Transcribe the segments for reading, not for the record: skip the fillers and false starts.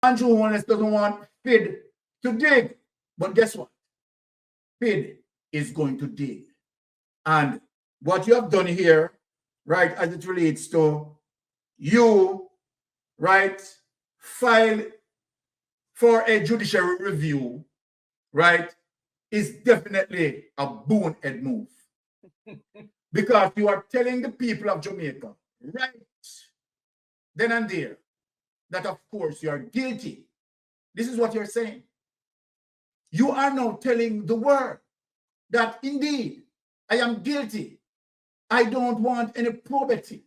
Andrew Holness doesn't want FID to dig. But guess what? FID is going to dig. And what you have done here, right, as it relates to you, right, file for a judicial review, right, is definitely a bonehead move. Because you are telling the people of Jamaica, right then and there, that of course you are guilty. This is what you're saying. You are now telling the world that indeed I am guilty. I don't want any probity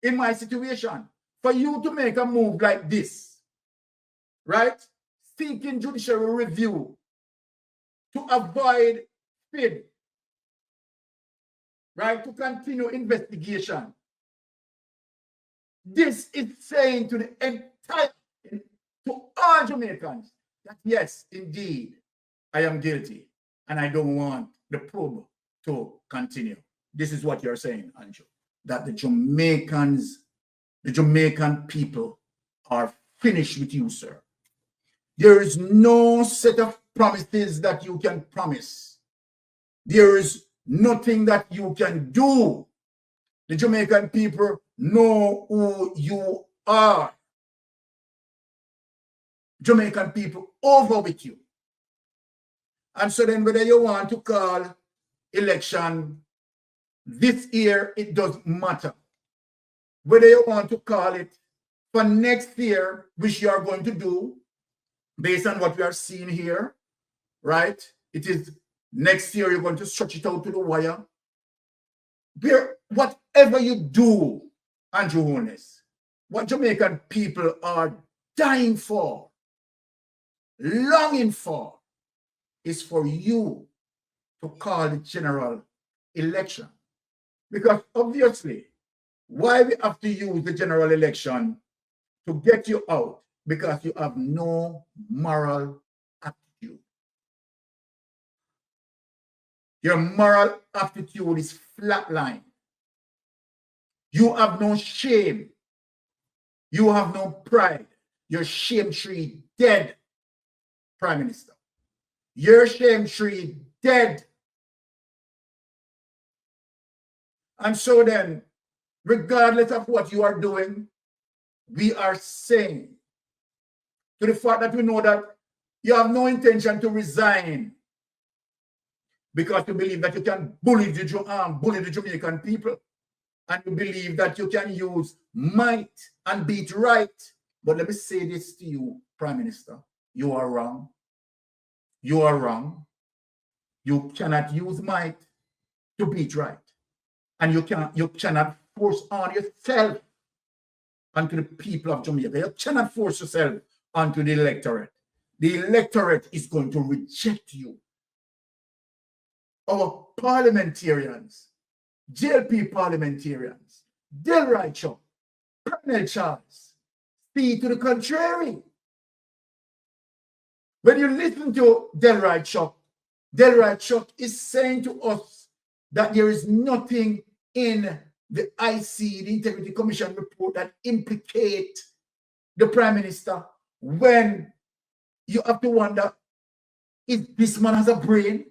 in my situation. For you to make a move like this, right? Seeking judicial review to avoid FID, right? To continue investigation. This is saying to the entire, to all Jamaicans, that yes, indeed, I am guilty and I don't want the probe to continue. This is what you're saying, Andrew, that the Jamaican people are finished with you, sir. There is no set of promises that you can promise. There is nothing that you can do. The Jamaican people know who you are. Jamaican people over with you. And so then whether you want to call election this year, it doesn't matter. Whether you want to call it for next year, which you are going to do, based on what we are seeing here, right? It is next year you're going to stretch it out to the wire. Whatever you do, Andrew Holness, what Jamaican people are dying for, longing for, is for you to call the general election. Because obviously, why we have to use the general election to get you out? Because you have no moral aptitude. Your moral aptitude is flatline. You have no shame. You have no pride. Your shame tree dead, Prime Minister. Your shame tree dead. And so then, regardless of what you are doing, we are saying to the fact that we know that you have no intention to resign because you believe that you can bully the Jamaican people, and you believe that you can use might and beat right. But let me say this to you, Prime Minister. You are wrong. You are wrong. You cannot use might to beat right. And you cannot force on yourself onto the people of Jamaica. You cannot force yourself onto the electorate. The electorate is going to reject you. Our parliamentarians, JLP parliamentarians, Delroy Chuck, Colonel Charles, see to the contrary. When you listen to Delroy Chuck is saying to us that there is nothing in the IC, the Integrity Commission report, that implicate the Prime Minister, when you have to wonder, if this man has a brain?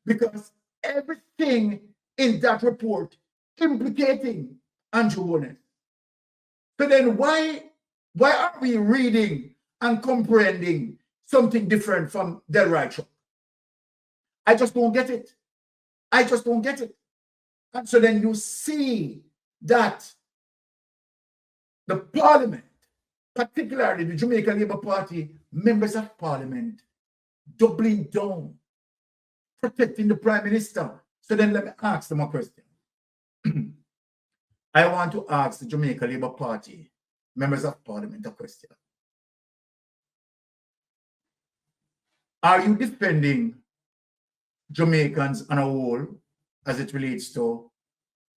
Because everything in that report implicating Andrew Holness. So then why are we reading and comprehending something different from Delroy Chuck? I just don't get it. I just don't get it. And so then you see that the Parliament, particularly the Jamaican Labour Party members of Parliament, doubling down, protecting the Prime Minister. So then let me ask them a question. I want to ask the Jamaican Labour Party members of Parliament a question. Are you defending Jamaicans on a whole as it relates to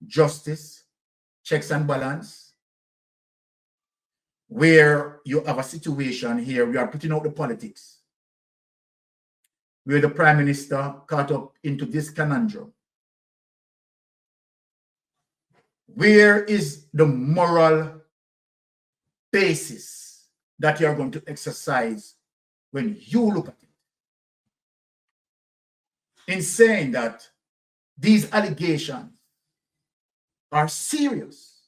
justice, checks and balance, where you have a situation here, we are putting out the politics, where the Prime Minister caught up into this conundrum? Where is the moral basis that you're going to exercise when you look at it, in saying that these allegations are serious.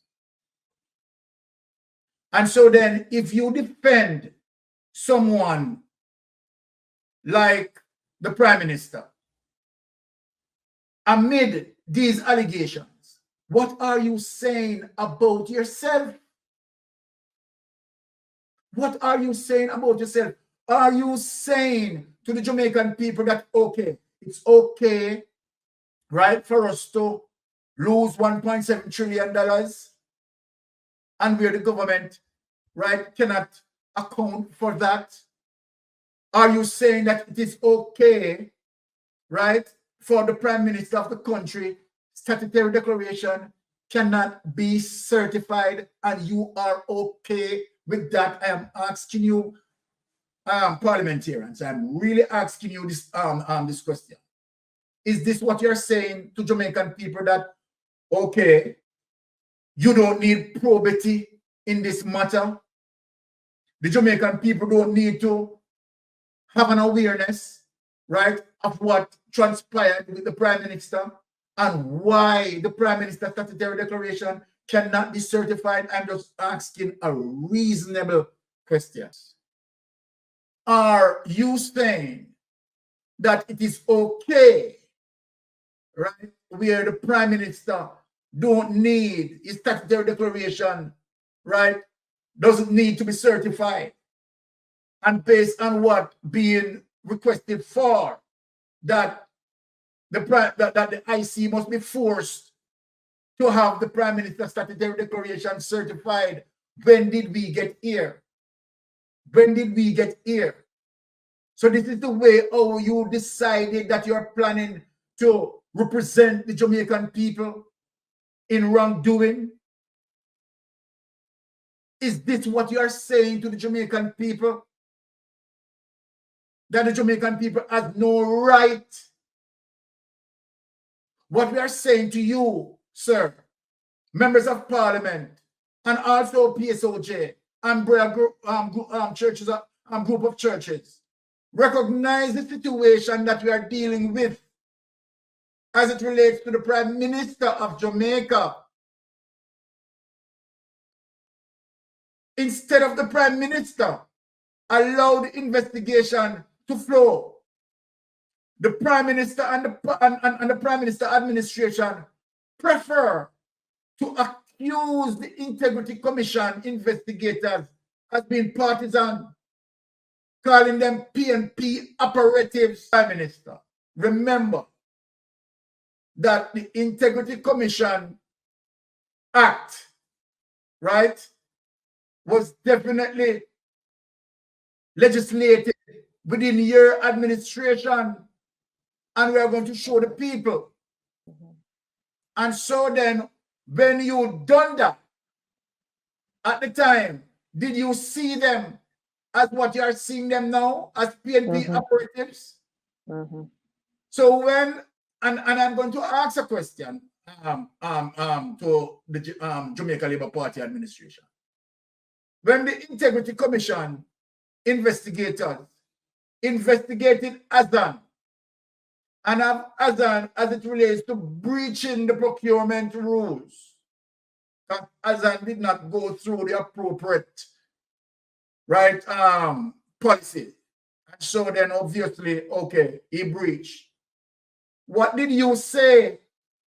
And so then if you defend someone like the Prime Minister amid these allegations, what are you saying about yourself? What are you saying about yourself? Are you saying to the Jamaican people that, okay, it's okay, right, for us to lose $1.7 trillion and where the government, right, cannot account for that? Are you saying that it is okay, right, for the Prime Minister of the country, statutory declaration cannot be certified, and you are okay with that? I am asking you, parliamentarians, I'm really asking you this, this question. Is this what you're saying to Jamaican people, that, okay, you don't need probity in this matter? The Jamaican people don't need to have an awareness, right, of what transpired with the Prime Minister and why the Prime Minister's statutory declaration cannot be certified? I'm just asking a reasonable question. Are you saying that it is okay, right, where the Prime Minister don't need his statutory declaration, right, doesn't need to be certified, and based on what being requested for, that the IC must be forced to have the Prime Minister's statutory declaration certified? When did we get here? When did we get here? So this is the way how you decided that you're planning to represent the Jamaican people in wrongdoing? Is this what you are saying to the Jamaican people? That the Jamaican people have no right? What we are saying to you, sir, members of Parliament, and also PSOJ, umbrella group, churches, group of churches, recognize the situation that we are dealing with as it relates to the Prime Minister of Jamaica. Instead of the Prime Minister allow the investigation to flow, the Prime Minister and the Prime Minister administration prefer to accuse the Integrity Commission investigators as being partisan, calling them PNP operatives. Prime Minister, remember that the Integrity Commission Act, right, was definitely legislated within your administration, and we are going to show the people. And so then, when you done that, at the time, did you see them as what you are seeing them now, as PNP operatives? So when, and I'm going to ask a question to the Jamaica Labour Party administration. When the Integrity Commission investigators investigated Azan, and have Azan as it relates to breaching the procurement rules, Azan did not go through the appropriate, right, policy. And so then obviously, okay, he breached. What did you say?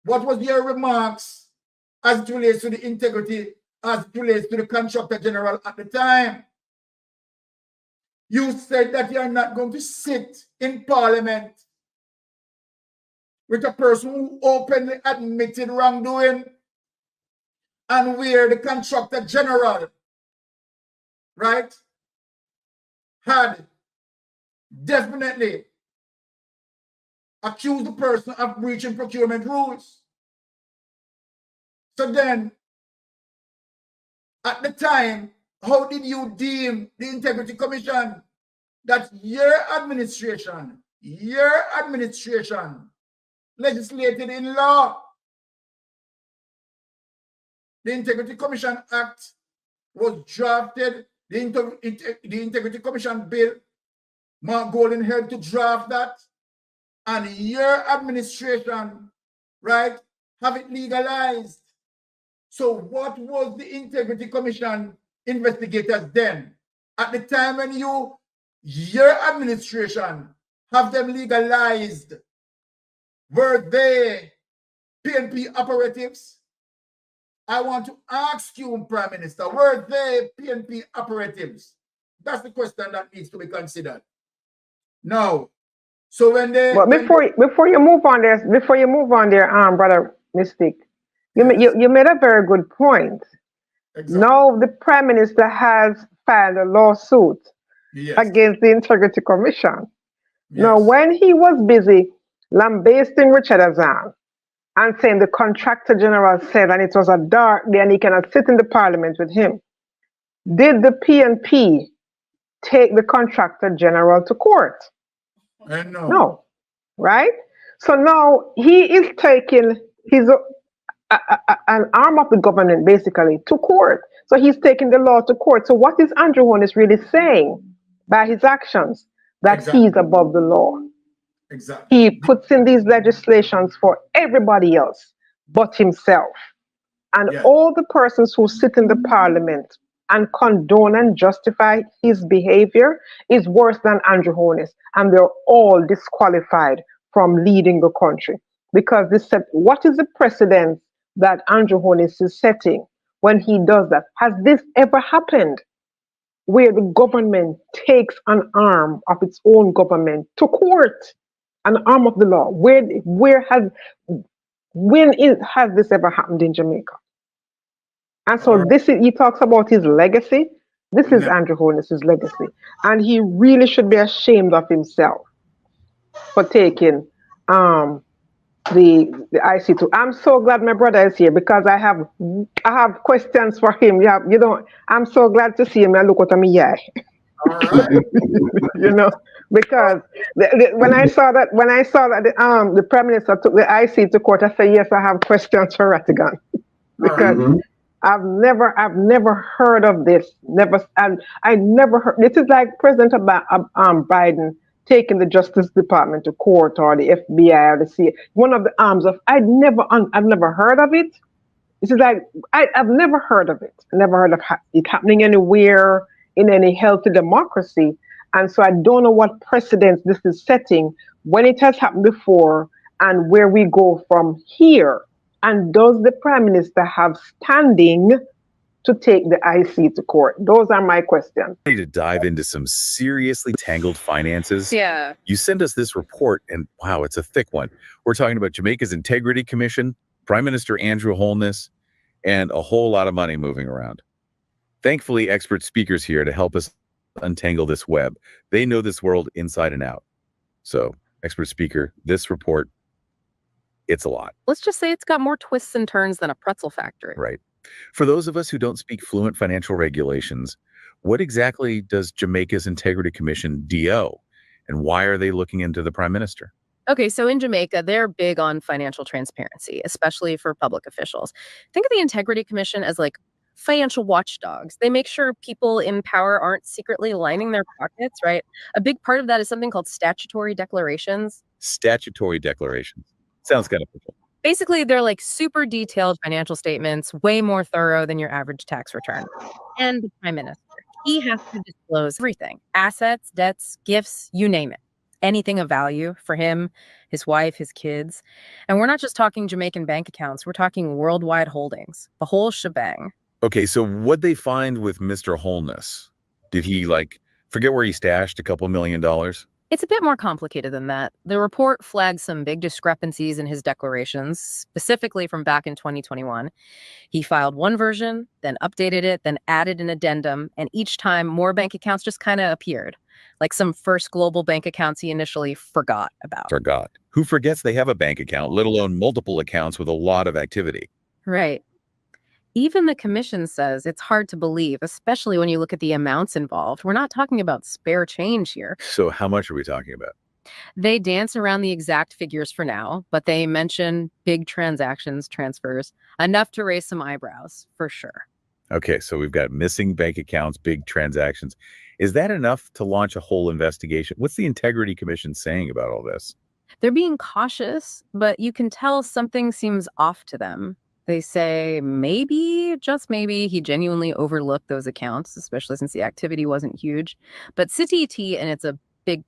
What was your remarks as it relates to the integrity, as it relates to the Contractor General at the time? You said that you're not going to sit in Parliament with a person who openly admitted wrongdoing, and where the Contractor General, right, had definitely accused the person of breaching procurement rules. So then, at the time, how did you deem the Integrity Commission? That your administration legislated in law. The Integrity Commission Act was drafted The Integrity Commission bill, Mark Golden helped to draft that, and your administration, right, have it legalized. So what was the Integrity Commission investigators then? At the time when your administration have them legalized, were they PNP operatives? I want to ask you, Prime Minister, were they PNP operatives? That's the question that needs to be considered. No. So when they... Well, before you move on there, Brother Mystic, you made a very good point. Exactly. Now the Prime Minister has filed a lawsuit against the Integrity Commission. Yes. Now, when he was busy lambasting Richard Azan and saying the Contractor General said, and it was a dark day and he cannot sit in the Parliament with him, did the PNP take the Contractor General to court? No. No, right? So now he is taking his an arm of the government basically to court. So he's taking the law to court. So what is Andrew Holness really saying by his actions? That he's above the law. Exactly. He puts in these legislations for everybody else but himself. And all the persons who sit in the Parliament and condone and justify his behavior is worse than Andrew Holness. And they're all disqualified from leading the country. Because this said, what is the precedent that Andrew Holness is setting when he does that? Has this ever happened where the government takes an arm of its own government to court? An arm of the law. Has this ever happened in Jamaica? And so he talks about his legacy. This is Andrew Holness's legacy. And he really should be ashamed of himself for taking the IC2. I'm so glad my brother is here because I have questions for him. I'm so glad to see him. I look at me, All right. Because when I saw that the Prime Minister took the IC to court, I said, yes, I have questions for Rattigan. Because I've never heard of this. I never heard. This is like President Biden taking the Justice Department to court or the FBI or the CIA. One of the arms of. I've never heard of it. This is like I've never heard of it. Never heard of it happening anywhere in any healthy democracy. And so I don't know what precedence this is setting when it has happened before and where we go from here. And does the Prime Minister have standing to take the IC to court? Those are my questions. Ready to dive into some seriously tangled finances? Yeah. You send us this report and wow, it's a thick one. We're talking about Jamaica's Integrity Commission, Prime Minister Andrew Holness, and a whole lot of money moving around. Thankfully, expert speakers here to help us untangle this web. They know this world inside and out. So, expert speaker, this report, it's a lot. Let's just say it's got more twists and turns than a pretzel factory. Right. For those of us who don't speak fluent financial regulations, what exactly does Jamaica's Integrity Commission DO, and why are they looking into the Prime Minister? Okay, so in Jamaica, they're big on financial transparency, especially for public officials. Think of the Integrity Commission as like financial watchdogs. They make sure people in power aren't secretly lining their pockets, right? A big part of that is something called statutory declarations. Statutory declarations. Sounds kind of cool. Basically, they're like super detailed financial statements, way more thorough than your average tax return. And the Prime Minister, he has to disclose everything. Assets, debts, gifts, you name it. Anything of value for him, his wife, his kids. And we're not just talking Jamaican bank accounts. We're talking worldwide holdings, the whole shebang. Okay, so what'd they find with Mr. Holness? Did he, forget where he stashed a couple $1 million? It's a bit more complicated than that. The report flags some big discrepancies in his declarations, specifically from back in 2021. He filed one version, then updated it, then added an addendum, and each time more bank accounts just kind of appeared, like some first global bank accounts he initially forgot about. Forgot. Who forgets they have a bank account, let alone multiple accounts with a lot of activity? Right. Even the commission says it's hard to believe, especially when you look at the amounts involved. We're not talking about spare change here. So how much are we talking about? They dance around the exact figures for now, but they mention big transactions, transfers, enough to raise some eyebrows, for sure. Okay, so we've got missing bank accounts, big transactions. Is that enough to launch a whole investigation? What's the Integrity Commission saying about all this? They're being cautious, but you can tell something seems off to them. They say maybe, just maybe, he genuinely overlooked those accounts, especially since the activity wasn't huge. But CTT, and it's a big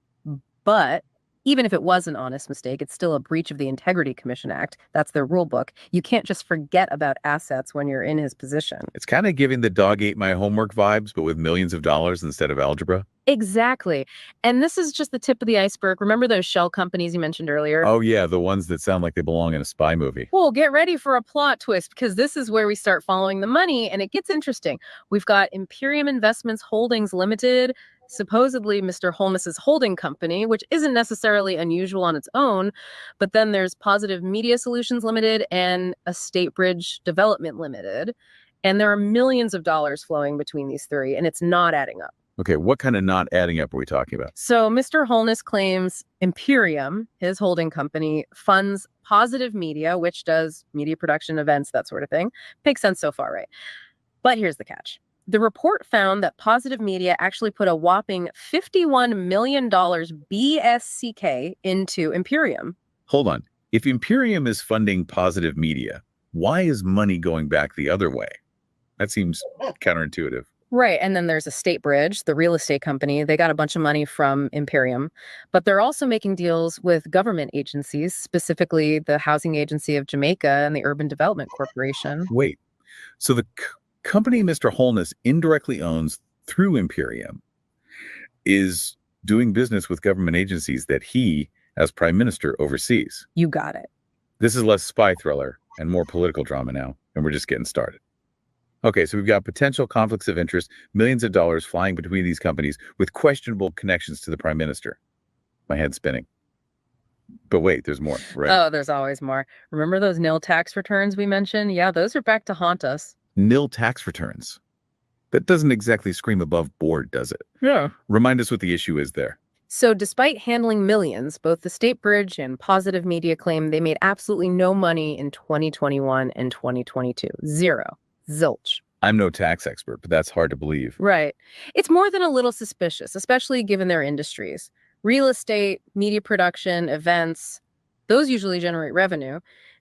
but, even if it was an honest mistake, it's still a breach of the Integrity Commission Act. That's their rule book. You can't just forget about assets when you're in his position. It's kind of giving the dog ate my homework vibes, but with millions of dollars instead of algebra. Exactly. And this is just the tip of the iceberg. Remember those shell companies you mentioned earlier? Oh, yeah, the ones that sound like they belong in a spy movie. Well, get ready for a plot twist, because this is where we start following the money and it gets interesting. We've got Imperium Investments Holdings Limited, supposedly Mr. Holness's holding company, which isn't necessarily unusual on its own. But then there's Positive Media Solutions Limited and Estate Bridge Development Limited. And there are millions of dollars flowing between these three, and it's not adding up. Okay, what kind of not adding up are we talking about? So Mr. Holness claims Imperium, his holding company, funds Positive Media, which does media production, events, that sort of thing. Makes sense so far, right? But here's the catch. The report found that Positive Media actually put a whopping $51 million BSCK into Imperium. Hold on. If Imperium is funding Positive Media, why is money going back the other way? That seems counterintuitive. Right. And then there's Estate Bridge, the real estate company. They got a bunch of money from Imperium, but they're also making deals with government agencies, specifically the Housing Agency of Jamaica and the Urban Development Corporation. Wait, so the company Mr. Holness indirectly owns through Imperium is doing business with government agencies that he, as prime minister, oversees. You got it. This is less spy thriller and more political drama now, and we're just getting started. Okay, so we've got potential conflicts of interest, millions of dollars flying between these companies with questionable connections to the prime minister. My head's spinning. But wait, there's more, right? Oh, there's always more. Remember those nil tax returns we mentioned? Yeah, those are back to haunt us. Nil tax returns. That doesn't exactly scream above board, does it? Yeah. Remind us what the issue is there. So despite handling millions, both the Estate Bridge and Positive Media claim they made absolutely no money in 2021 and 2022. Zero. Zilch. I'm no tax expert, but that's hard to believe. Right. It's more than a little suspicious, especially given their industries. Real estate, media production, events, those usually generate revenue.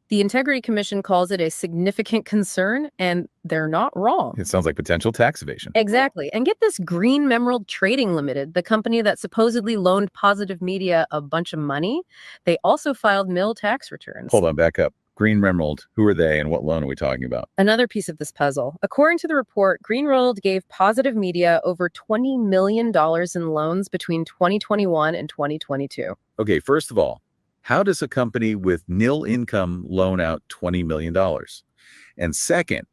The Integrity Commission calls it a significant concern, and they're not wrong. It sounds like potential tax evasion. Exactly. And get this, Green Emerald Trading Limited, the company that supposedly loaned Positive Media a bunch of money, they also filed nil tax returns. Hold on, back up. Green Emerald, who are they and what loan are we talking about? Another piece of this puzzle. According to the report, Green Emerald gave Positive Media over $20 million in loans between 2021 and 2022. Okay, first of all, how does a company with nil income loan out $20 million? And second,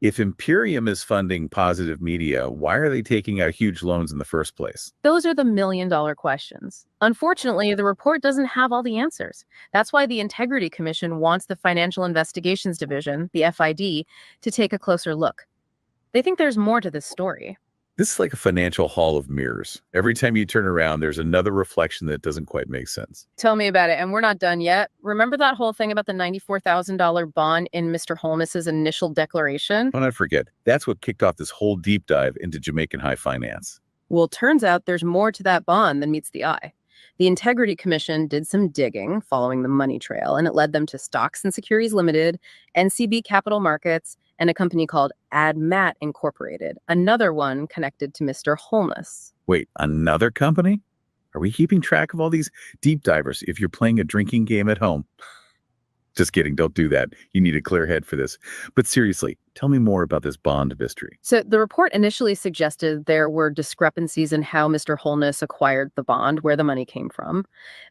if Imperium is funding Positive Media, why are they taking out huge loans in the first place? Those are the million-dollar questions. Unfortunately, the report doesn't have all the answers. That's why the Integrity Commission wants the Financial Investigations Division, the FID, to take a closer look. They think there's more to this story. This is like a financial hall of mirrors. Every time you turn around, there's another reflection that doesn't quite make sense. Tell me about it. And we're not done yet. Remember that whole thing about the $94,000 bond in Mr. Holness's initial declaration? Don't I forget. That's what kicked off this whole deep dive into Jamaican high finance. Well, it turns out there's more to that bond than meets the eye. The Integrity Commission did some digging following the money trail, and it led them to Stocks and Securities Limited, NCB Capital Markets, and a company called AdMat Incorporated, another one connected to Mr. Holness. Wait, another company? Are we keeping track of all these deep divers if you're playing a drinking game at home? Just kidding, don't do that. You need a clear head for this. But seriously, tell me more about this bond mystery. So the report initially suggested there were discrepancies in how Mr. Holness acquired the bond, where the money came from.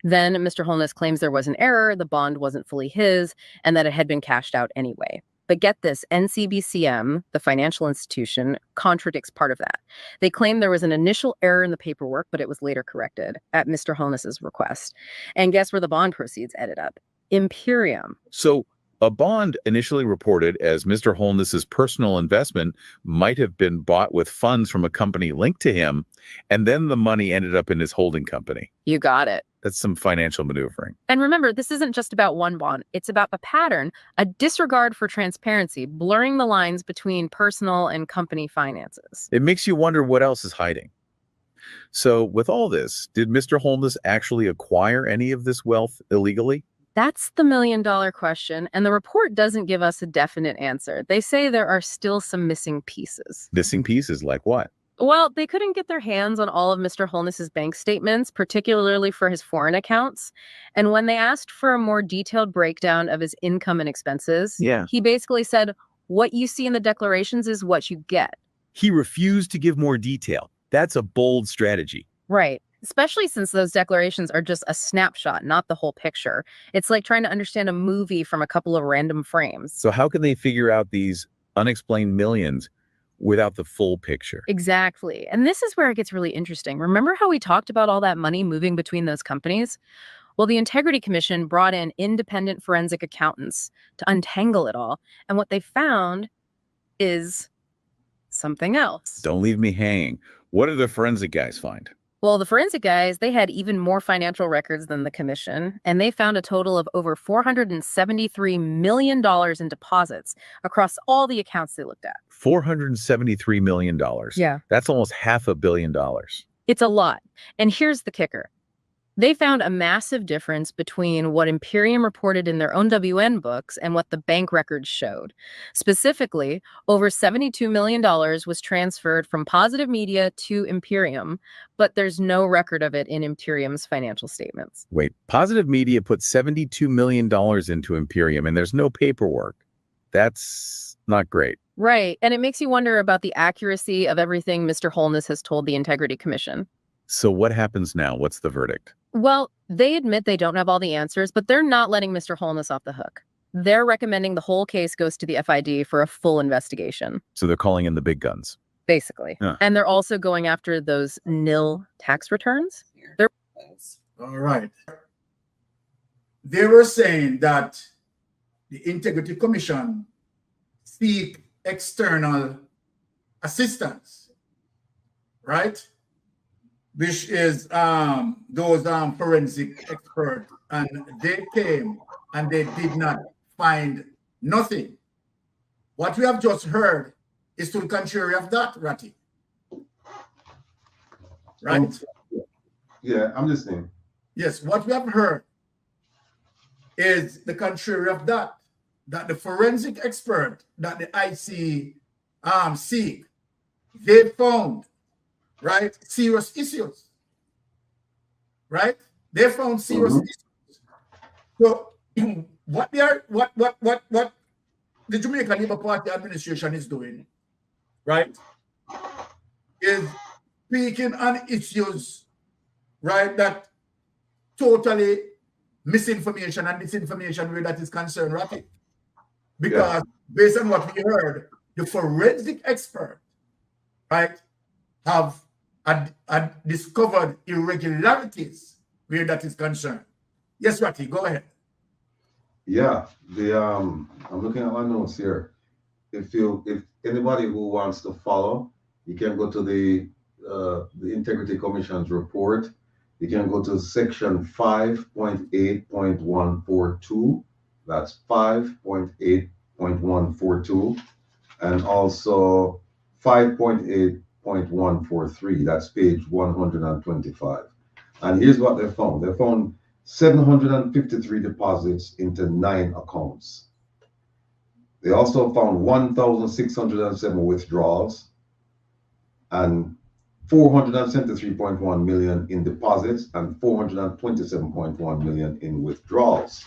Then Mr. Holness claims there was an error, the bond wasn't fully his, and that it had been cashed out anyway. But get this, NCBCM, the financial institution, contradicts part of that. They claim there was an initial error in the paperwork, but it was later corrected at Mr. Holness's request. And guess where the bond proceeds ended up? Imperium. So a bond initially reported as Mr. Holness's personal investment might have been bought with funds from a company linked to him, and then the money ended up in his holding company. You got it. That's some financial maneuvering. And remember, this isn't just about one bond. It's about a pattern, a disregard for transparency, blurring the lines between personal and company finances. It makes you wonder what else is hiding. So with all this, did Mr. Holness actually acquire any of this wealth illegally? That's the million-dollar question, and the report doesn't give us a definite answer. They say there are still some missing pieces. Missing pieces like what? Well, they couldn't get their hands on all of Mr. Holness's bank statements, particularly for his foreign accounts. And when they asked for a more detailed breakdown of his income and expenses, he basically said, what you see in the declarations is what you get. He refused to give more detail. That's a bold strategy. Right. Especially since those declarations are just a snapshot, not the whole picture. It's like trying to understand a movie from a couple of random frames. So how can they figure out these unexplained millions without the full picture? Exactly. And this is where it gets really interesting. Remember how we talked about all that money moving between those companies? Well, the Integrity Commission brought in independent forensic accountants to untangle it all. And what they found is something else. Don't leave me hanging. What did the forensic guys find? Well, the forensic guys, they had even more financial records than the commission, and they found a total of over $473 million in deposits across all the accounts they looked at. $473 million. Yeah. That's almost $500 million. It's a lot. And here's the kicker. They found a massive difference between what Imperium reported in their own WN books and what the bank records showed. Specifically, over $72 million was transferred from Positive Media to Imperium, but there's no record of it in Imperium's financial statements. Wait, Positive Media put $72 million into Imperium and there's no paperwork. That's not great. Right. And it makes you wonder about the accuracy of everything Mr. Holness has told the Integrity Commission. So what happens now? What's the verdict? Well, they admit they don't have all the answers, but they're not letting Mr. Holness off the hook. They're recommending the whole case goes to the FID for a full investigation. So they're calling in the big guns. Basically. Huh. And they're also going after those nil tax returns. All right. They were saying that the Integrity Commission seek external assistance, right? Which is those forensic experts, and they came and they did not find nothing. What we have just heard is to the contrary of that, Ratty. Right? Yeah, I'm listening. Yes, what we have heard is the contrary of that, that the forensic expert that the IC seek, they found, right, serious issues, right? They found serious issues. So what the Jamaican Labour Party administration is doing, right, is speaking on issues, right, that totally misinformation and disinformation where that is concerned, right? Because based on what we heard, the forensic expert, right, have discovered irregularities where that is concerned. Yes, Ratty, go ahead. Yeah, I'm looking at my notes here. If anybody who wants to follow, you can go to the Integrity Commission's report. You can go to section 5.8.142. That's 5.8.142, and also 5.8.143. That's page 125. And here's what they found. They found 753 deposits into 9 accounts. They also found 1,607 withdrawals and 473.1 million in deposits and 427.1 million in withdrawals.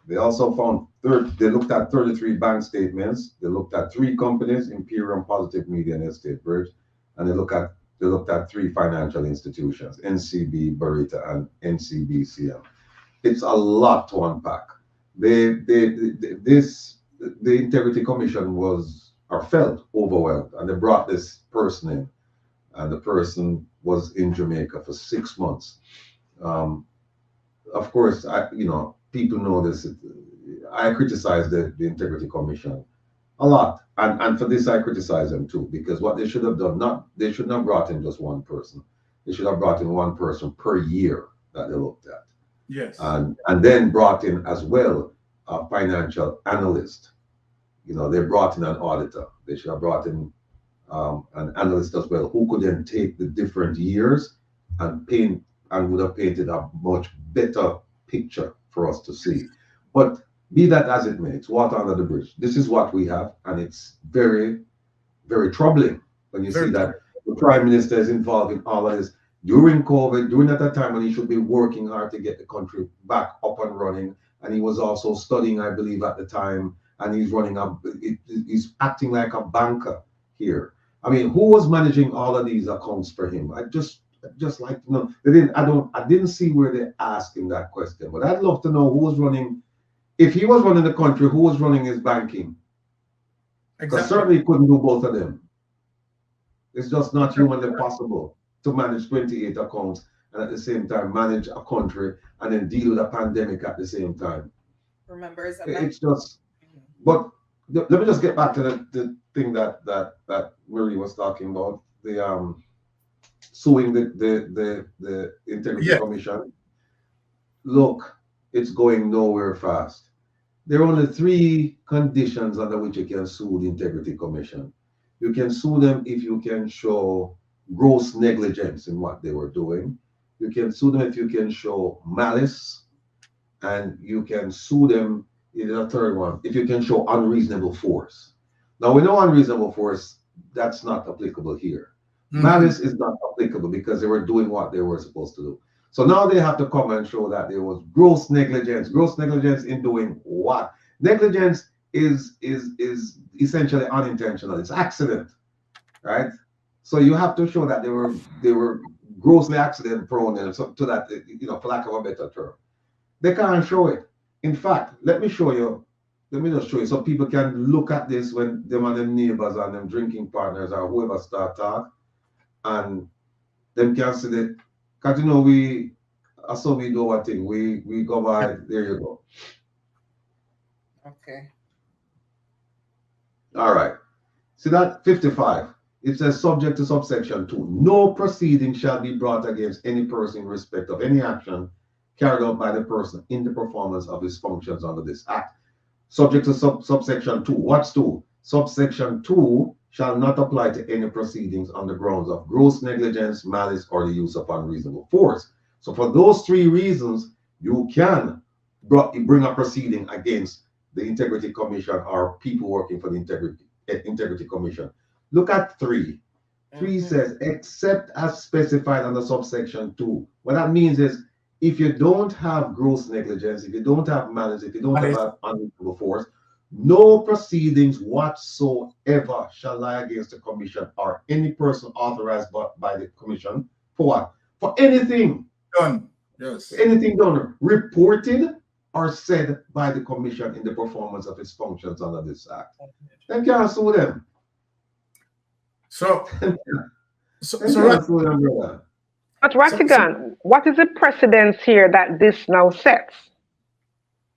They also found they looked at 33 bank statements. They looked at 3 companies, Imperium, Positive Media, and Estate Bridge, and they looked at 3 financial institutions, NCB, Barita, and NCBCM. It's a lot to unpack. The Integrity Commission felt overwhelmed, and they brought this person in, and the person was in Jamaica for 6 months. Of course, people know this. I criticize the Integrity Commission a lot, and for this I criticize them too, because what they should not have brought in just one person. They should have brought in one person per year that they looked at. Yes. And then brought in as well a financial analyst. You know, they brought in an auditor. They should have brought in an analyst as well, who could then take the different years and paint, and would have painted a much better picture for us to see. But be that as it may, it's water under the bridge. This is what we have, and it's very, very troubling when you see that the Prime Minister is involved in all of this during COVID, during at a time when he should be working hard to get the country back up and running. And he was also studying, I believe, at the time, and he's acting like a banker here. I mean, who was managing all of these accounts for him? I just like to know. I didn't see where they asked him that question, but I'd love to know who was running. If he was running the country, who was running his banking? Because certainly he couldn't do both of them. It's just not humanly possible to manage 28 accounts and at the same time manage a country and then deal with a pandemic at the same time. Remember, it's just. But let me just get back to the thing that Marie was talking about, the suing the Integrity Commission. Look, it's going nowhere fast. There are only 3 conditions under which you can sue the Integrity Commission. You can sue them if you can show gross negligence in what they were doing. You can sue them if you can show malice, and you can sue them in the third one if you can show unreasonable force. Now we know unreasonable force, that's not applicable here. Malice is not applicable because they were doing what they were supposed to do. So now they have to come and show that there was gross negligence. Gross negligence in doing what? Negligence is essentially unintentional. It's accident, right? So you have to show that they were grossly accident prone, and so to that, you know, for lack of a better term. They can't show it. In fact, let me just show you so people can look at this when them and them neighbors and them drinking partners or whoever start talk, and them can see that. Because you know, we do our thing. We go by, there you go. Okay. All right. See that 55. It says subject to subsection 2. No proceeding shall be brought against any person in respect of any action carried out by the person in the performance of his functions under this act. Subject to subsection 2. What's 2? Subsection 2 shall not apply to any proceedings on the grounds of gross negligence, malice, or the use of unreasonable force. So for those 3 reasons, you can bring a proceeding against the Integrity Commission or people working for the Integrity Commission. Look at 3. 3 says, except as specified under subsection 2. What that means is, if you don't have gross negligence, if you don't have malice, if you don't have unreasonable force, no proceedings whatsoever shall lie against the commission or any person authorized by the commission for what? For anything done. Yes. Anything done, reported or said by the commission in the performance of its functions under this act. Then can't sue them. So but Rattigan, what is the precedence here that this now sets?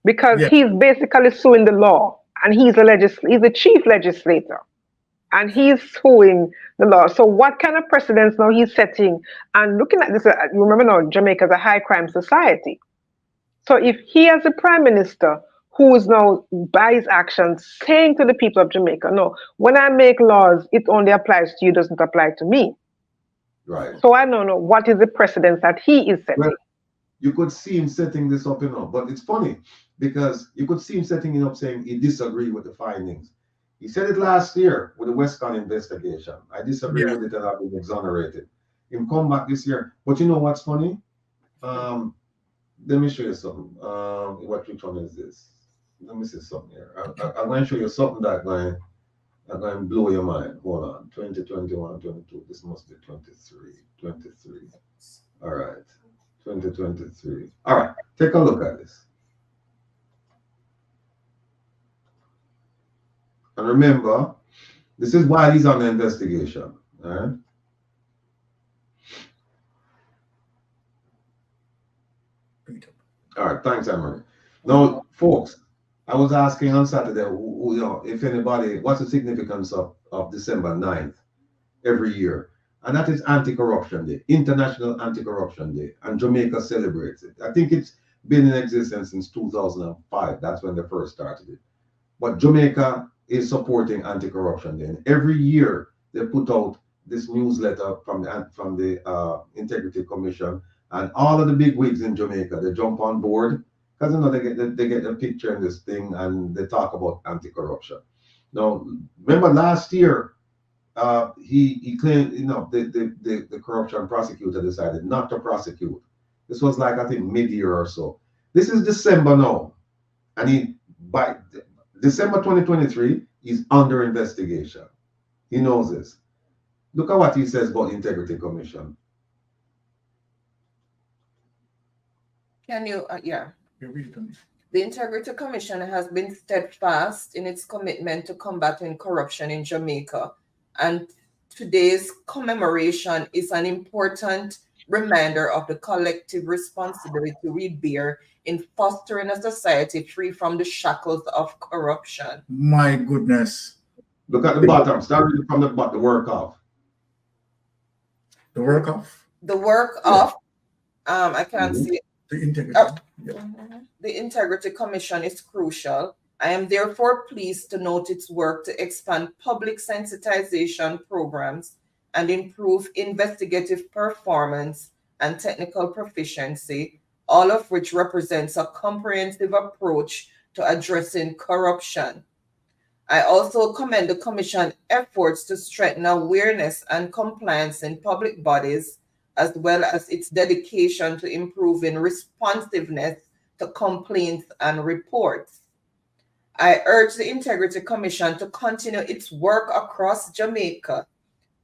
Because he's basically suing the law, and he's the chief legislator, and he's suing the law. So what kind of precedence now he's setting? And looking at this, remember now, Jamaica is a high crime society. So if he as a prime minister who is now by his actions saying to the people of Jamaica, no, when I make laws, it only applies to you, doesn't apply to me. Right. So I don't know what is the precedence that he is setting. Well, you could see him setting this up, but it's funny because you could see him setting it up saying he disagreed with the findings. He said it last year with the Westcon investigation. I disagree with it and I've been exonerated. Him come back this year. But you know what's funny? Let me show you something. Which one is this? Let me see something here. I'm going to show you something that going to blow your mind. Hold on. 2021, 22. This must be 23. 23. All right. 2023. All right. Take a look at this. And remember, this is why he's on the investigation. All right. All right. Thanks, Emery. Now, folks, I was asking on Saturday, if anybody, what's the significance of December 9th every year? and that is Anti-Corruption Day, International Anti-Corruption Day, and Jamaica celebrates it. I think it's been in existence since 2005. That's when they first started it. But Jamaica is supporting Anti-Corruption Day, and every year they put out this newsletter from the Integrity Commission, and all of the big wigs in Jamaica, they jump on board because you know they get the picture in this thing, and they talk about anti-corruption. Now, remember last year, he claimed, you know, the corruption prosecutor decided not to prosecute. This was like, I think, mid-year or so. This is December now, and by December 2023, he's under investigation. He knows this. Look at what he says about the Integrity Commission. Can you, yeah. The Integrity Commission has been steadfast in its commitment to combating corruption in Jamaica, and today's commemoration is an important reminder of the collective responsibility we bear in fostering a society free from the shackles of corruption. My goodness. Look at the bottom. Start from the bottom, the work of. The work of? The work of, I can't see it. The Integrity. The Integrity Commission is crucial. I am therefore pleased to note its work to expand public sensitization programs and improve investigative performance and technical proficiency, all of which represents a comprehensive approach to addressing corruption. I also commend the Commission's efforts to strengthen awareness and compliance in public bodies, as well as its dedication to improving responsiveness to complaints and reports. I urge the Integrity Commission to continue its work across Jamaica.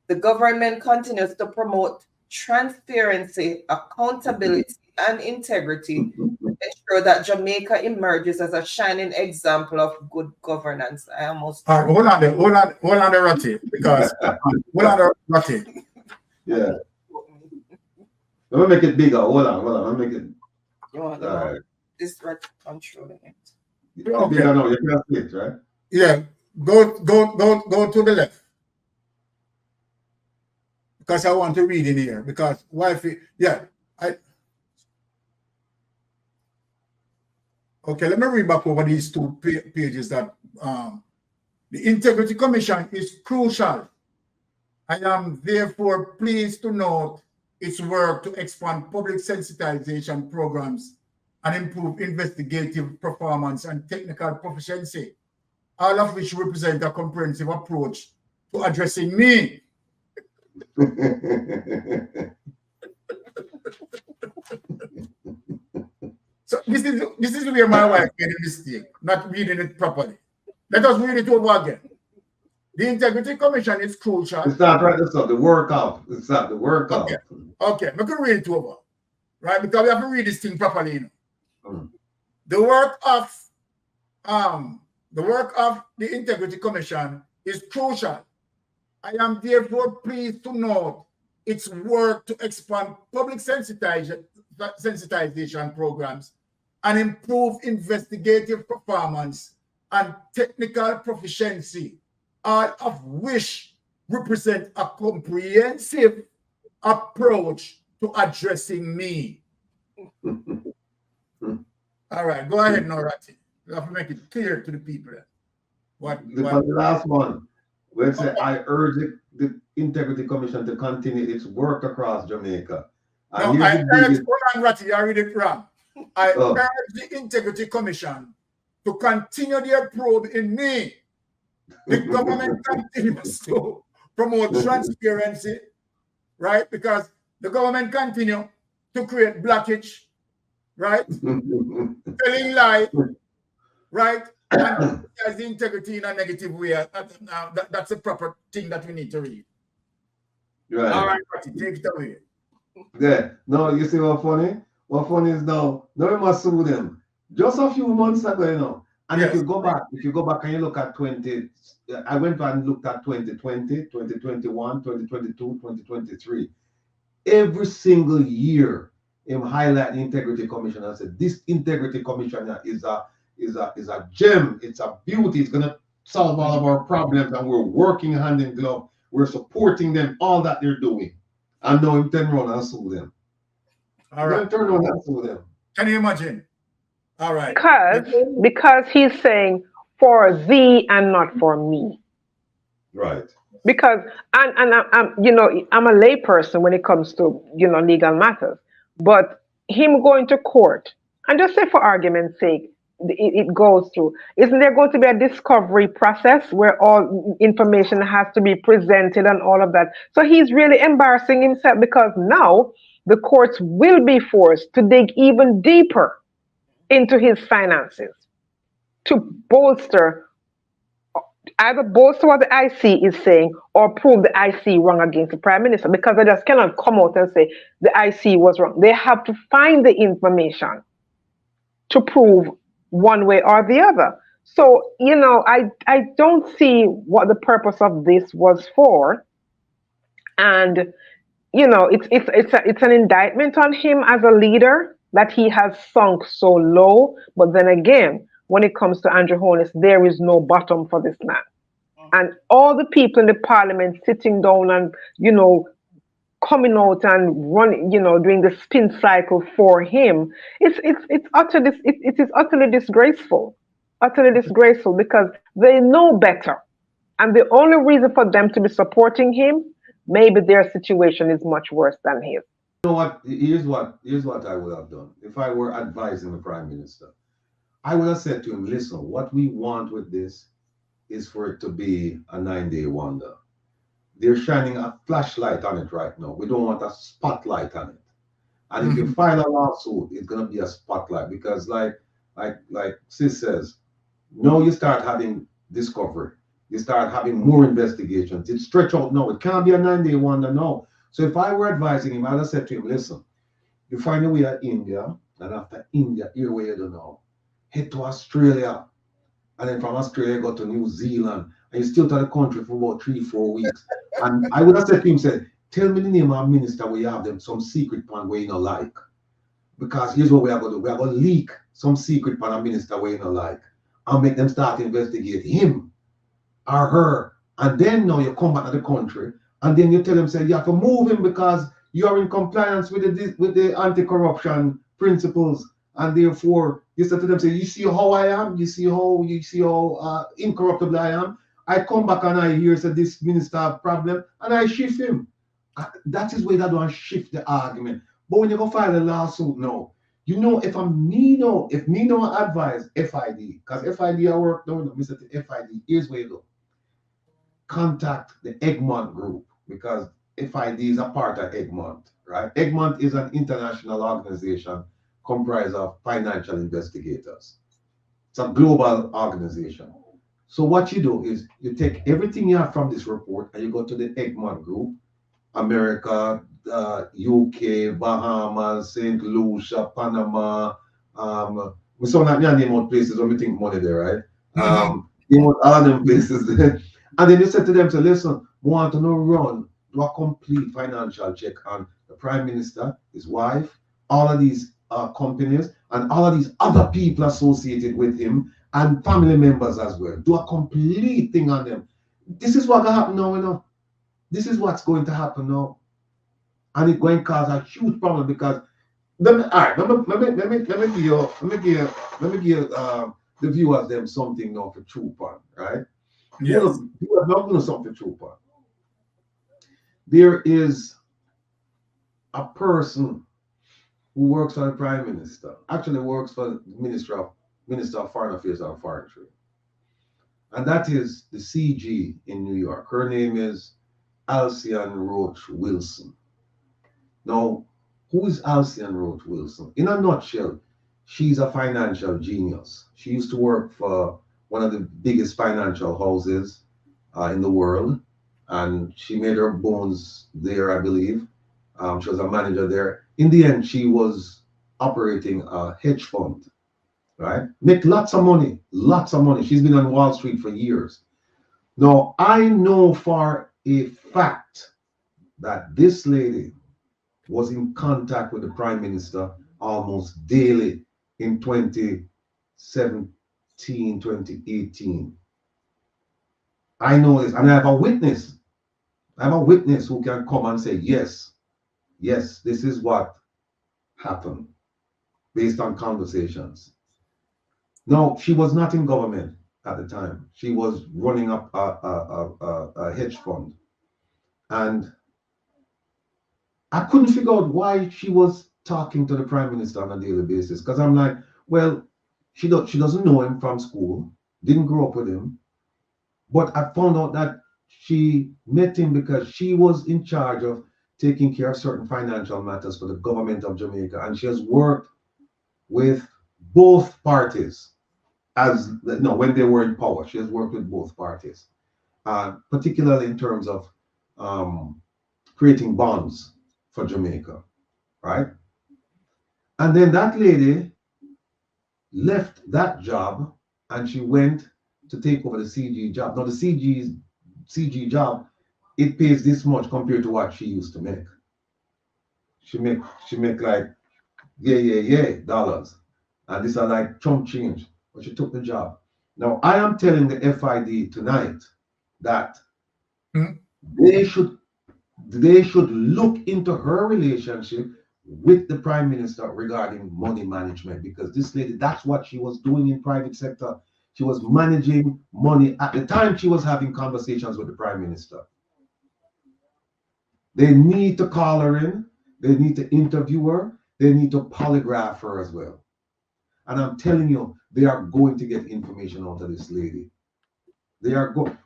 The government continues to promote transparency, accountability, and integrity to ensure that Jamaica emerges as a shining example of good governance. I almost... All right, hold on there, Ratty, because hold on there, Ratty. Yeah. Let me make it bigger. Hold on. Let me make it. You want All right. This right controlling it. Okay. Bigger now. You can see it, right? Yeah, go to the left. Because I want to read in here. Because okay, let me read back over these two pages that the Integrity Commission is crucial. I am therefore pleased to note its work to expand public sensitization programs and improve investigative performance and technical proficiency, all of which represent a comprehensive approach to addressing me. So this is where my wife made a mistake, not reading it properly. Let us read it over again. The Integrity Commission is crucial. It's not right. It's not the work of. It's not the work of. Okay, we can read it over, right? Because we have to read this thing properly, you know. Mm. The work of the Integrity Commission is crucial. I am therefore pleased to note its work to expand public sensitization programs and improve investigative performance and technical proficiency, all of which represent a comprehensive approach to addressing me. All right, go ahead now, Ratty. You have to make it clear to the people. The last one, where it said, I urge the Integrity Commission to continue its work across Jamaica. No, I urge, hold on, Ratty, I read it wrong. I urge the Integrity Commission to continue their probe in me. The government continues to promote transparency, right? Because the government continue to create blockage, right? Telling lies, right? And as the integrity in a negative way. That's a proper thing that we need to read. Right. All right, take it away. Yeah. No, you see what funny? What funny is now we must sue them. Just a few months ago, you know. And yes, if you go back and you look at I went and looked at 2020, 2021, 2022, 2023. Every single year, him highlight the Integrity Commission and said, this Integrity Commission is a gem, it's a beauty, it's gonna solve all of our problems, and we're working hand in glove We're supporting them, all that they're doing. And now him turn around and sue them. All right. Turn around and sue them. Can you imagine? All right. Because he's saying for thee and not for me. Right. Because I'm you know, I'm a layperson when it comes to, you know, legal matters. But him going to court, and just say for argument's sake, it goes through. Isn't there going to be a discovery process where all information has to be presented and all of that? So he's really embarrassing himself, because now the courts will be forced to dig even deeper into his finances to bolster, either bolster what the IC is saying or prove the IC wrong against the Prime Minister, because they just cannot come out and say the IC was wrong. They have to find the information to prove one way or the other. So, you know, I don't see what the purpose of this was for. And, you know, it's an indictment on him as a leader that he has sunk so low. But then again, when it comes to Andrew Holness, there is no bottom for this man. And all the people in the parliament sitting down and, you know, coming out and running, you know, doing the spin cycle for him, it is utterly disgraceful, because they know better, and the only reason for them to be supporting him, maybe their situation is much worse than his. You know what? Here's what I would have done if I were advising the Prime Minister. I would have said to him, listen, what we want with this is for it to be a 9-day wonder. They're shining a flashlight on it right now. We don't want a spotlight on it. And if you file a lawsuit, it's gonna be a spotlight, because like Sis says, now you start having discovery. You start having more investigations. It stretch out now. It can't be a 9-day wonder now. So if I were advising him, I'd have said to him, listen, you find a way at India, and after India, here where you don't know, head to Australia. And then from Australia, go to New Zealand. And you still to the country for about 3-4 weeks. And I would have said to him, said, tell me the name of a minister where you have them some secret plan where you don't like. Because here's what we are going to do. We are going to leak some secret plan a minister where you don't like. And make them start to investigate him or her. And then now you come back to the country. And then you tell them, say, you have to move him because you are in compliance with the anti-corruption principles. And therefore, you say to them, say, you see how I am? You see how incorruptible I am? I come back and I hear say this minister have problem, and I shift him. That is where that don't shift the argument. But when you go file a lawsuit now, you know, if me no advise FID, because FID I work down, Mr. FID, here's where you go. Contact the Egmont group, because FID is a part of Egmont, right? Egmont is an international organization comprised of financial investigators. It's a global organization. So what you do is you take everything you have from this report and you go to the Egmont group, America, UK, Bahamas, St. Lucia, Panama. We saw that name out places when we think money there, right? You want all them places there. And then you said to them, so listen, we want to know run, do a complete financial check on the Prime Minister, his wife, all of these companies, and all of these other people associated with him, and family members as well. Do a complete thing on them. This is what's going to happen now, you know. This is what's going to happen now. And it's going to cause a huge problem, because let me give the viewers them something now for true fun, right? Yes. You have not done something true fun. There is a person who works for the Prime Minister, actually works for the Minister of Foreign Affairs and Foreign Trade. And that is the CG in New York. Her name is Alcian Roach Wilson. Now, who is Alcian Roach Wilson? In a nutshell, she's a financial genius. She used to work for one of the biggest financial houses in the world. And she made her bones there, I believe. She was a manager there. In the end, she was operating a hedge fund, right? Make lots of money, lots of money. She's been on Wall Street for years. Now, I know for a fact that this lady was in contact with the Prime Minister almost daily in 2017, 2018. I know this, and I have a witness I have a witness who can come and say, yes, this is what happened based on conversations. No, she was not in government at the time. She was running up a hedge fund. And I couldn't figure out why she was talking to the prime minister on a daily basis. Because I'm like, well, she doesn't know him from school, didn't grow up with him. But I found out that she met him because she was in charge of taking care of certain financial matters for the government of Jamaica. And she has worked with both parties when they were in power. She has worked with both parties, particularly in terms of creating bonds for Jamaica, right? And then that lady left that job and she went to take over the CG job. Now the CG job, it pays this much compared to what she used to make. She make like dollars, and these are like chump change. But she took the job. Now I am telling the FID tonight that they should look into her relationship with the prime minister regarding money management, because this lady, that's what she was doing in private sector. She was managing money at the time she was having conversations with the prime minister. They need to call her in. They need to interview her. They need to polygraph her as well. And I'm telling you, they are going to get information out of this lady. They are going.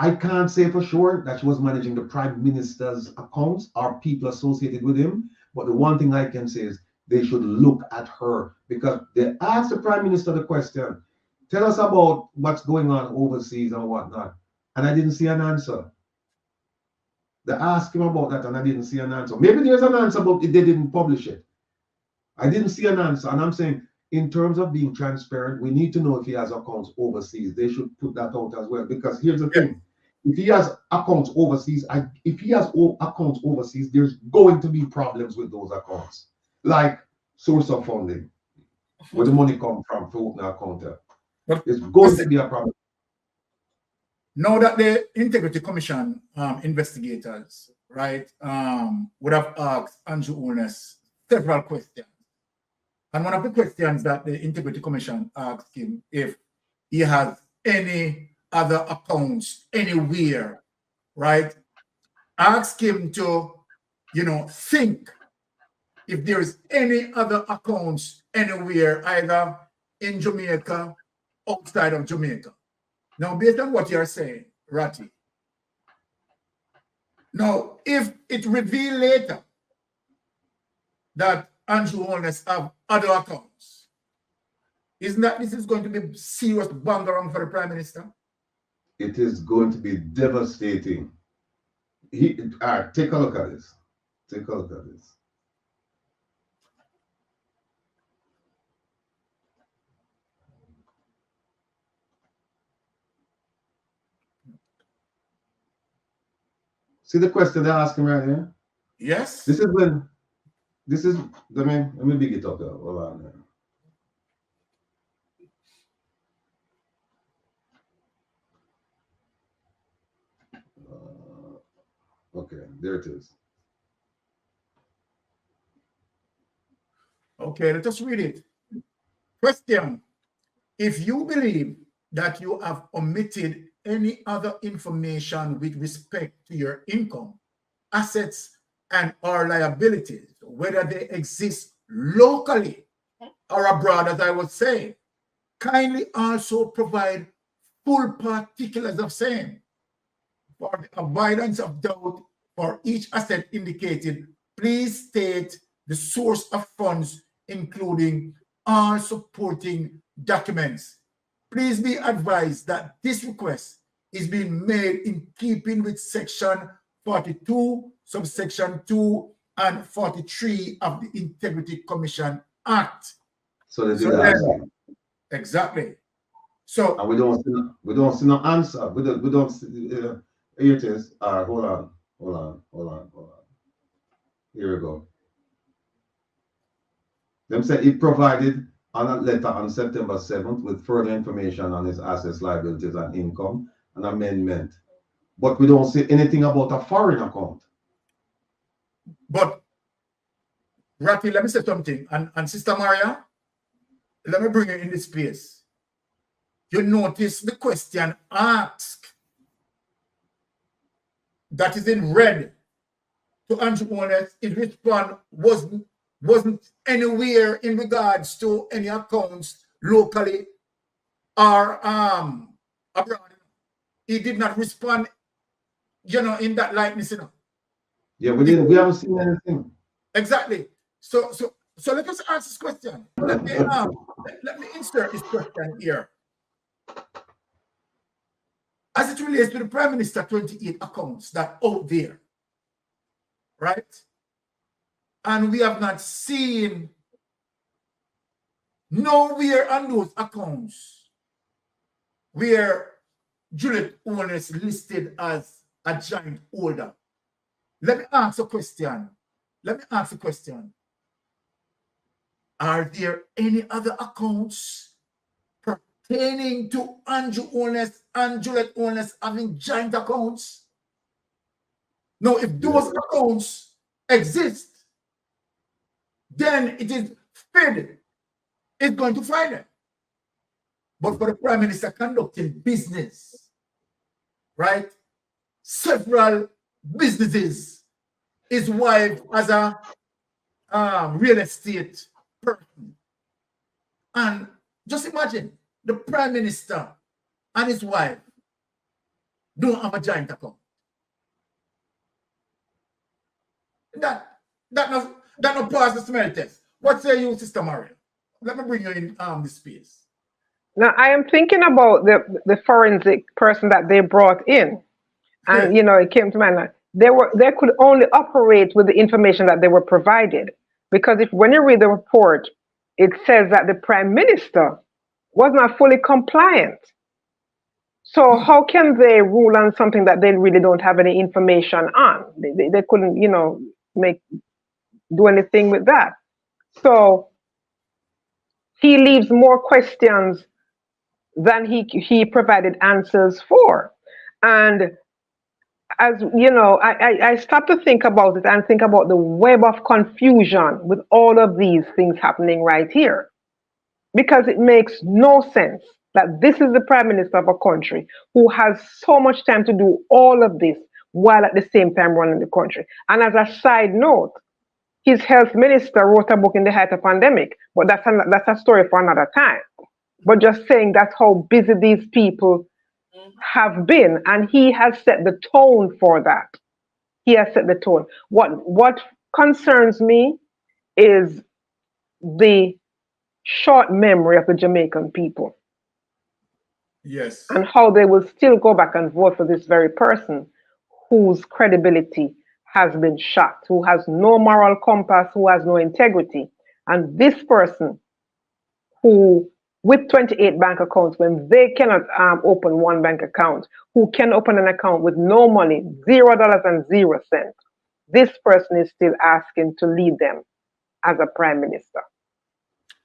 I can't say for sure that she was managing the prime minister's accounts or people associated with him. But the one thing I can say is they should look at her, because they asked the prime minister the question, tell us about what's going on overseas and whatnot. And I didn't see an answer. They asked him about that and I didn't see an answer. Maybe there's an answer, but they didn't publish it. I didn't see an answer. And I'm saying, in terms of being transparent, we need to know if he has accounts overseas. They should put that out as well. Because here's the thing. If he has accounts overseas, there's going to be problems with those accounts. Like source of funding, where the money come from for opening an account. It's going to be a problem. Now that the Integrity Commission investigators, right, would have asked Andrew Holness several questions. And one of the questions that the Integrity Commission asked him, if he has any other accounts anywhere, right? Ask him to, think if there's any other accounts anywhere, either in Jamaica, outside of Jamaica. Now, based on what you're saying, Ratty, now, if it revealed later that Andrew Holness have other accounts, isn't that this is going to be serious bangarang for the Prime Minister? It is going to be devastating. Take a look at this. Take a look at this. See the question they're asking right here? Yes. Let me big it up there. Hold on there. Okay, there it is. Okay, let us read it. Question: if you believe that you have omitted any other information with respect to your income, assets, and or liabilities, whether they exist locally or abroad, as I was saying, kindly also provide full particulars of same. For the avoidance of doubt, for each asset indicated, please state the source of funds, including all supporting documents. Please be advised that this request is being made in keeping with Section 42, subsection 2, and 43 of the Integrity Commission Act. So exactly. So and we don't see no answer. We don't see, here it is. Hold on. Here we go. Them say he provided on a letter on September 7th with further information on his assets, liabilities, and income, an amendment. but we don't see anything about a foreign account. But Ratty, let me say something. And Sister Maria, let me bring you in this space. You notice the question asked that is in red to Andrew Holness. His response wasn't anywhere in regards to any accounts locally or abroad. He did not respond, in that likeness, Yeah, we haven't seen anything. Exactly. So let us ask this question. Let me insert this question here. As it relates to the Prime Minister 28 accounts that are out there, right? And we have not seen nowhere on those accounts where Juliet Holness listed as a giant holder. Let me ask a question. Are there any other accounts pertaining to Andrew Holness and Juliet Holness having joint accounts? Now, if those accounts exist, then it is FID is going to find them. But for the Prime Minister conducting business, right? Several businesses, his wife as a real estate person. And just imagine the Prime Minister and his wife don't have a joint account. That not pass the smell test. What say you, Sister Maria? Let me bring you in this space. Now, I am thinking about the forensic person that they brought in. And, it came to mind, they could only operate with the information that they were provided. Because when you read the report, it says that the Prime Minister was not fully compliant. So how can they rule on something that they really don't have any information on? They couldn't, do anything with that. So he leaves more questions than he provided answers for. And as you know, I start to think about it and think about the web of confusion with all of these things happening right here. Because it makes no sense that this is the Prime Minister of a country who has so much time to do all of this while at the same time running the country. And as a side note, his health minister wrote a book in the height of pandemic, but that's a story for another time. But just saying that's how busy these people have been, and he has set the tone for that. He has set the tone. What concerns me is the short memory of the Jamaican people. Yes. And how they will still go back and vote for this very person whose credibility has been shot, who has no moral compass, who has no integrity. And this person who, with 28 bank accounts, when they cannot open one bank account, who can open an account with no money, $0 and 0 cents, this person is still asking to lead them as a Prime Minister.